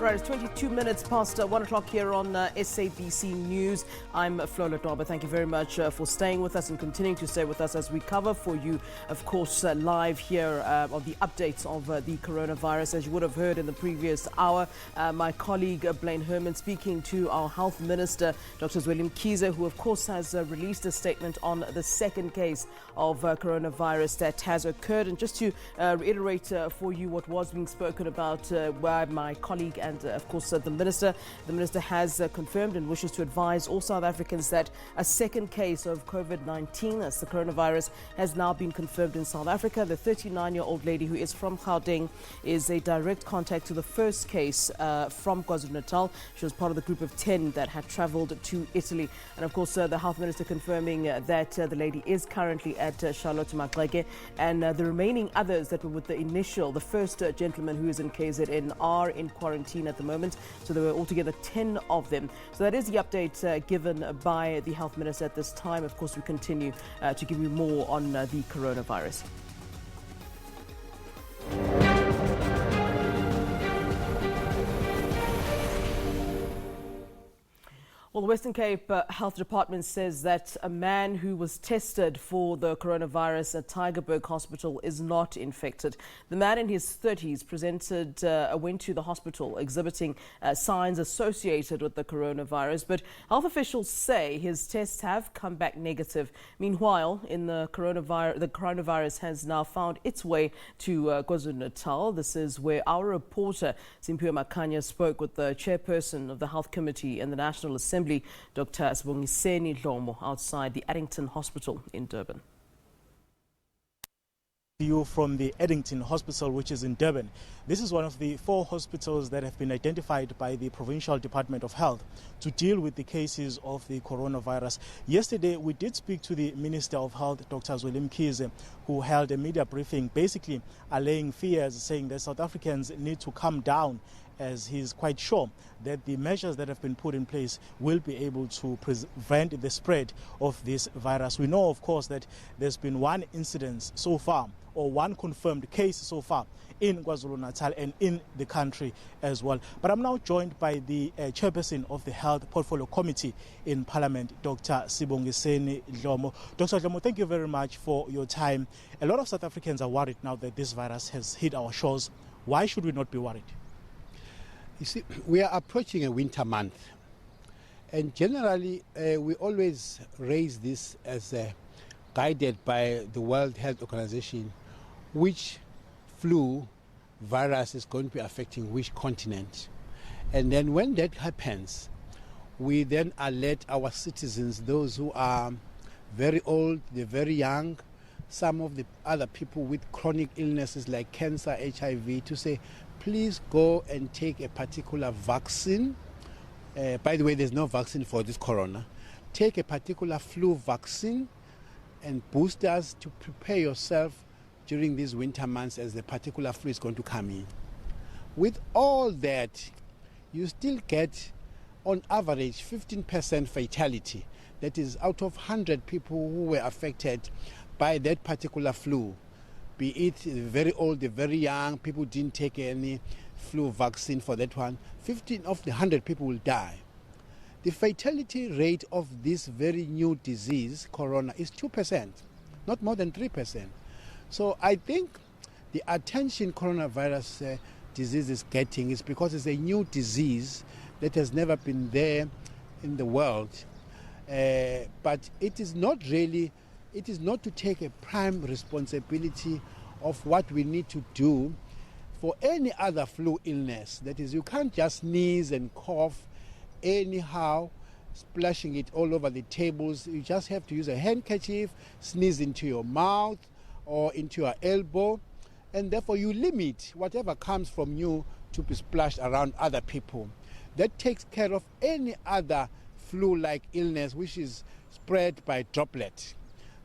Right, it's 22 minutes past 1 o'clock here on SABC News. I'm Flora Doba. Thank you very much for staying with us and continuing to stay with us as we cover for you, of course, live here of the updates of the coronavirus. As you would have heard in the previous hour, my colleague Blaine Herman speaking to our Health Minister, Dr. Zweli Mkhize, who of course has released a statement on the second case of coronavirus that has occurred. And just to reiterate for you what was being spoken about by my colleague and of course the minister has confirmed and wishes to advise all South Africans that a second case of COVID-19, as the coronavirus, has now been confirmed in South Africa. The 39-year-old lady who is from Gauteng is a direct contact to the first case from KwaZulu Natal. She was part of the group of 10 that had travelled to Italy. And of course the Health Minister confirming that the lady is currently at Charlotte Maxeke, and the remaining others that were with the first gentleman who is in KZN are in quarantine at the moment. So there were altogether 10 of them. So that is the update given by the Health Minister at this time. Of course, we continue to give you more on the coronavirus. Well, the Western Cape Health Department says that a man who was tested for the coronavirus at Tygerberg Hospital is not infected. The man in his 30s went to the hospital exhibiting signs associated with the coronavirus, but health officials say his tests have come back negative. Meanwhile, the coronavirus has now found its way to KwaZulu Natal. This is where our reporter Simphiwe Makhanya spoke with the chairperson of the Health Committee in the National Assembly, Dr. Sibongiseni Dhlomo, outside the Addington Hospital in Durban. You from the Addington Hospital, which is in Durban. This is one of the 4 hospitals that have been identified by the Provincial Department of Health to deal with the cases of the coronavirus. Yesterday, we did speak to the Minister of Health, Dr. Zweli Mkhize, who held a media briefing, basically allaying fears, saying that South Africans need to calm down, as he's quite sure that the measures that have been put in place will be able to prevent the spread of this virus. We know, of course, that there's been one incident so far, or one confirmed case so far in KwaZulu Natal and in the country as well. But I'm now joined by the chairperson of the Health Portfolio Committee in Parliament, Dr. Sibongiseni Dhlomo. Dr. Dhlomo, thank you very much for your time. A lot of South Africans are worried now that this virus has hit our shores. Why should we not be worried? You see, we are approaching a winter month, and generally we always raise this as guided by the World Health Organization, which flu virus is going to be affecting which continent. And then when that happens, we then alert our citizens, those who are very old, they're very young, some of the other people with chronic illnesses like cancer, HIV, to say, please go and take a particular vaccine. By the way, there's no vaccine for this corona. Take a particular flu vaccine and boosters to prepare yourself during these winter months as the particular flu is going to come in. With all that, you still get, on average, 15% fatality. That is, out of 100 people who were affected by that particular flu, be it the very old, the very young, people didn't take any flu vaccine for that one, 15 of the 100 people will die. The fatality rate of this very new disease, corona, is 2%, not more than 3%. So I think the attention coronavirus disease is getting is because it's a new disease that has never been there in the world. But it is not to take a prime responsibility of what we need to do for any other flu illness. That is, you can't just sneeze and cough anyhow, splashing it all over the tables. You just have to use a handkerchief, sneeze into your mouth or into your elbow, and therefore you limit whatever comes from you to be splashed around other people. That takes care of any other flu-like illness which is spread by droplet.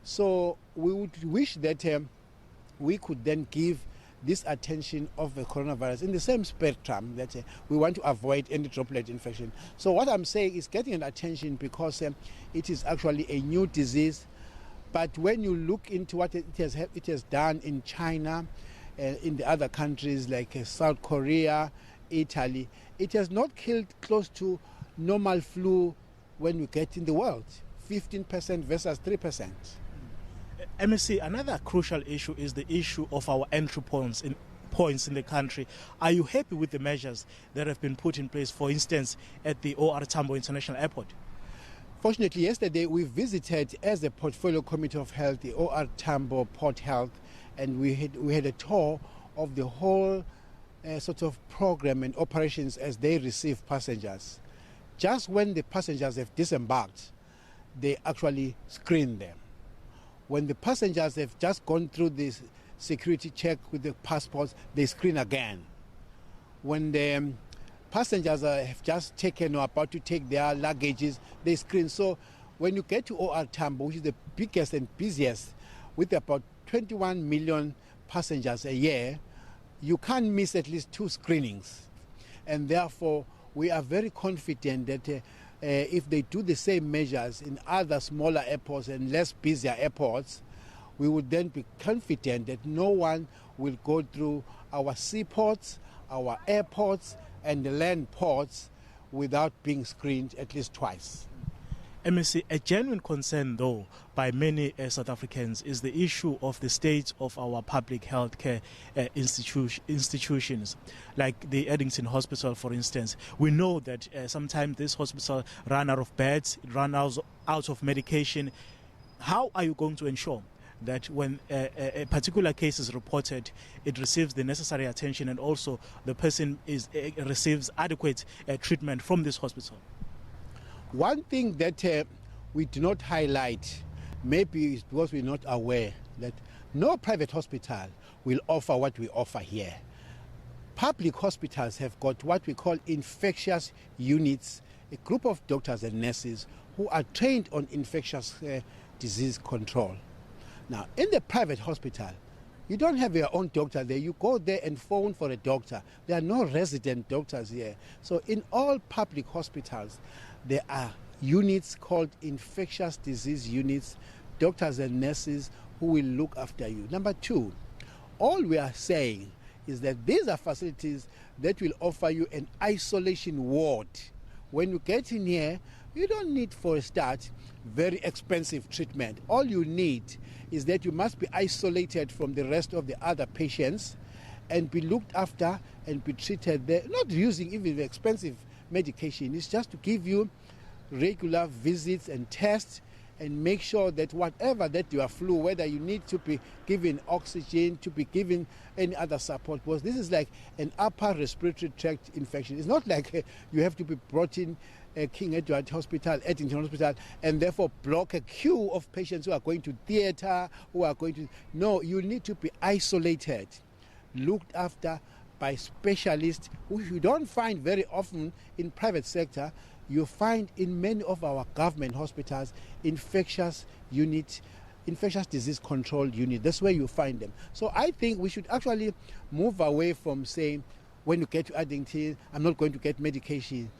So we would wish that we could then give this attention of the coronavirus in the same spectrum that we want to avoid any droplet infection. So what I'm saying is getting an attention because it is actually a new disease. But when you look into what it has done in China, in the other countries like South Korea Italy, it has not killed close to normal flu when we get in the world, 15% versus 3%. MEC, another crucial issue is the issue of our entry points in the country. Are you happy with the measures that have been put in place, for instance, at the OR Tambo International Airport? Fortunately, yesterday we visited, as a portfolio committee of health, the OR Tambo Port Health, and we had a tour of the whole sort of program and operations as they receive passengers. Just when the passengers have disembarked, they actually screen them. When the passengers have just gone through this security check with the passports, they screen again. When the passengers have just taken or about to take their luggages, they screen. So when you get to OR Tambo, which is the biggest and busiest, with about 21 million passengers a year, you can't miss at least 2 screenings. And therefore, we are very confident that if they do the same measures in other smaller airports and less busier airports, we would then be confident that no one will go through our seaports, our airports, and the land ports without being screened at least twice. MEC, a genuine concern, though, by many South Africans is the issue of the state of our public healthcare institutions, like the Addington Hospital, for instance. We know that sometimes this hospital run out of beds, run out of medication. How are you going to ensure that when a particular case is reported, it receives the necessary attention and also the person receives adequate treatment from this hospital? One thing that we do not highlight, maybe it's because we're not aware, that no private hospital will offer what we offer here. Public hospitals have got what we call infectious units, a group of doctors and nurses who are trained on infectious disease control. Now, in the private hospital, you don't have your own doctor there. You go there and phone for a doctor. There are no resident doctors here. So in all public hospitals, there are units called infectious disease units, doctors and nurses who will look after you. Number 2, all we are saying is that these are facilities that will offer you an isolation ward. When you get in here, you don't need, for a start, very expensive treatment. All you need is that you must be isolated from the rest of the other patients and be looked after and be treated there, not using even the expensive medication. It's just to give you regular visits and tests and make sure that whatever that you are flu, whether you need to be given oxygen, to be given any other support, because this is like an upper respiratory tract infection. It's not like you have to be brought in King Edward Hospital, Addington Hospital, and therefore block a queue of patients who are going to theatre, who are going to... No, you need to be isolated, looked after by specialists, who you don't find very often in private sector. You find in many of our government hospitals infectious units, infectious disease control unit. That's where you find them. So I think we should actually move away from saying, when you get to Addington, I'm not going to get medication.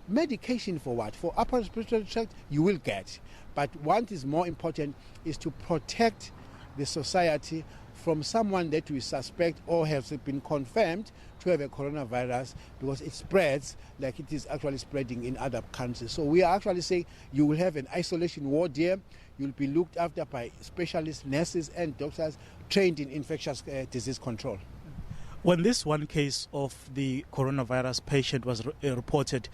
Medication for what? For upper respiratory tract, you will get. But what is more important is to protect the society from someone that we suspect or has been confirmed to have a coronavirus, because it spreads like it is actually spreading in other countries. So we are actually saying you will have an isolation ward here. You'll be looked after by specialists, nurses and doctors trained in infectious disease control. When this one case of the coronavirus patient was reported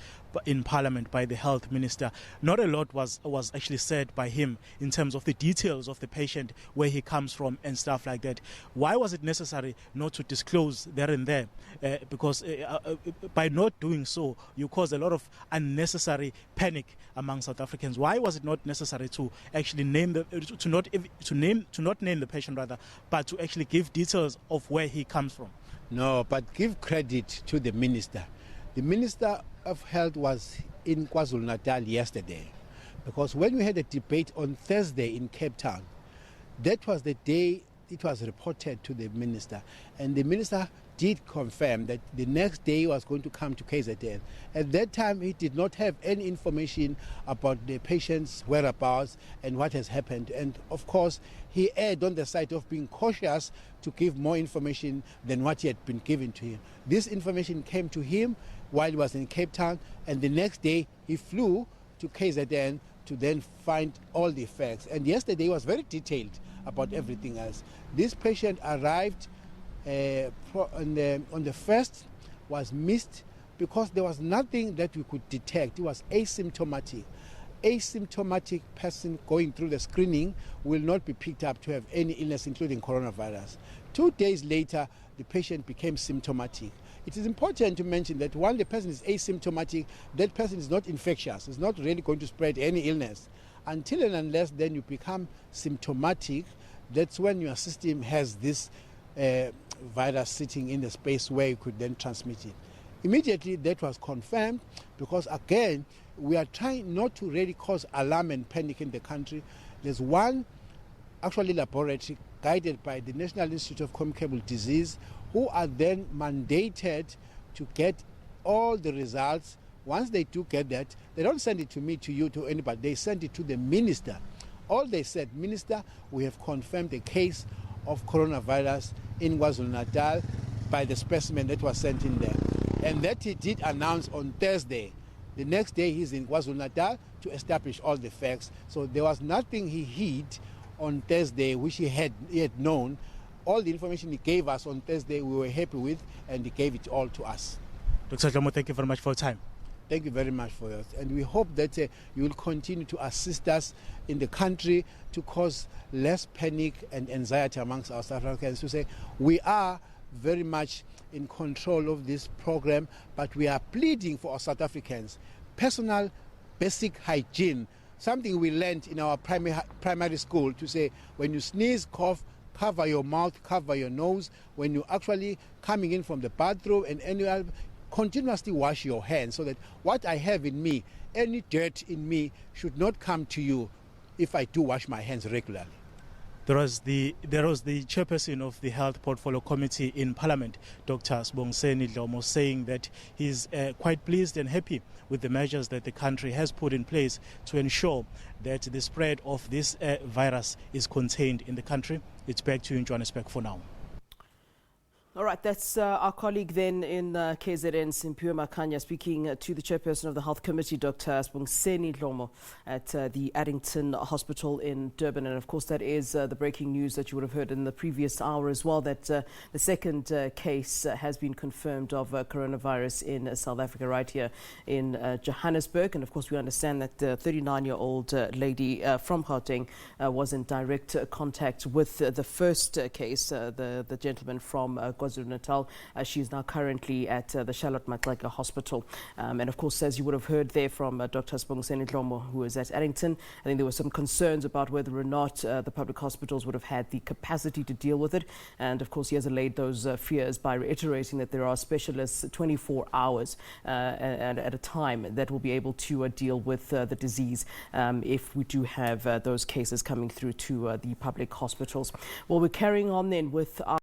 in Parliament by the health minister, not a lot was actually said by him in terms of the details of the patient, where he comes from and stuff like that. Why was it necessary not to disclose there and there? Because by not doing so, you cause a lot of unnecessary panic among South Africans. Why was it not necessary to actually name to not name the patient rather, but to actually give details of where he comes from? No, but give credit to the minister. The Minister of Health was in KwaZulu Natal yesterday, because when we had a debate on Thursday in Cape Town, that was the day it was reported to the minister, and the minister did confirm that the next day he was going to come to KZN. At that time, he did not have any information about the patient's whereabouts and what has happened. And of course, he erred on the side of being cautious to give more information than what had been given to him. This information came to him while he was in Cape Town, and the next day he flew to KZN to then find all the facts. And yesterday he was very detailed about everything else. This patient arrived on the 1st, was missed because there was nothing that we could detect. It was asymptomatic. Asymptomatic person going through the screening will not be picked up to have any illness, including coronavirus. 2 days later, the patient became symptomatic. It is important to mention that while the person is asymptomatic, that person is not infectious. It's not really going to spread any illness. Until and unless then you become symptomatic, that's when your system has this virus sitting in the space where you could then transmit it. Immediately that was confirmed because, again, we are trying not to really cause alarm and panic in the country. There's one actually laboratory guided by the National Institute of Communicable Disease who are then mandated to get all the results. Once they do get that, they don't send it to me, to you, to anybody. They send it to the minister. All they said, Minister, we have confirmed a case of coronavirus in KwaZulu Natal by the specimen that was sent in there. And that he did announce on Thursday. The next day he's in KwaZulu Natal to establish all the facts. So there was nothing he hid on Thursday which he had known. All the information he gave us on Thursday we were happy with, and he gave it all to us. Dr. Dhlomo, thank you very much for your time. Thank you very much for yours. And we hope that you will continue to assist us in the country to cause less panic and anxiety amongst our South Africans, to say we are very much in control of this program, but we are pleading for our South Africans basic hygiene, something we learned in our primary school, to say when you sneeze, cough, cover your mouth, cover your nose. When you're actually coming in from the bathroom and anywhere, continuously wash your hands, so that what I have in me, any dirt in me, should not come to you if I do wash my hands regularly. There was the chairperson of the Health Portfolio Committee in Parliament, Dr. Sibongiseni Dhlomo, saying that he's quite pleased and happy with the measures that the country has put in place to ensure that the spread of this virus is contained in the country. It's back to you in Johannesburg for now. All right, that's our colleague then in KZN, Simphiwe Makhanya, speaking to the chairperson of the Health Committee, Dr. Sibongiseni Dhlomo, at the Addington Hospital in Durban. And of course, that is the breaking news that you would have heard in the previous hour as well, that the second case has been confirmed of coronavirus in South Africa, right here in Johannesburg. And of course, we understand that the 39-year-old lady from Gauteng was in direct contact with the first case, the gentleman from KwaZulu Natal. She is now currently at the Charlotte Maxeke Hospital. And of course, as you would have heard there from Dr. Sibongiseni Dhlomo, who is at Addington, I think there were some concerns about whether or not the public hospitals would have had the capacity to deal with it. And of course, he has allayed those fears by reiterating that there are specialists 24 hours at a time that will be able to deal with the disease if we do have those cases coming through to the public hospitals. Well, we're carrying on then with our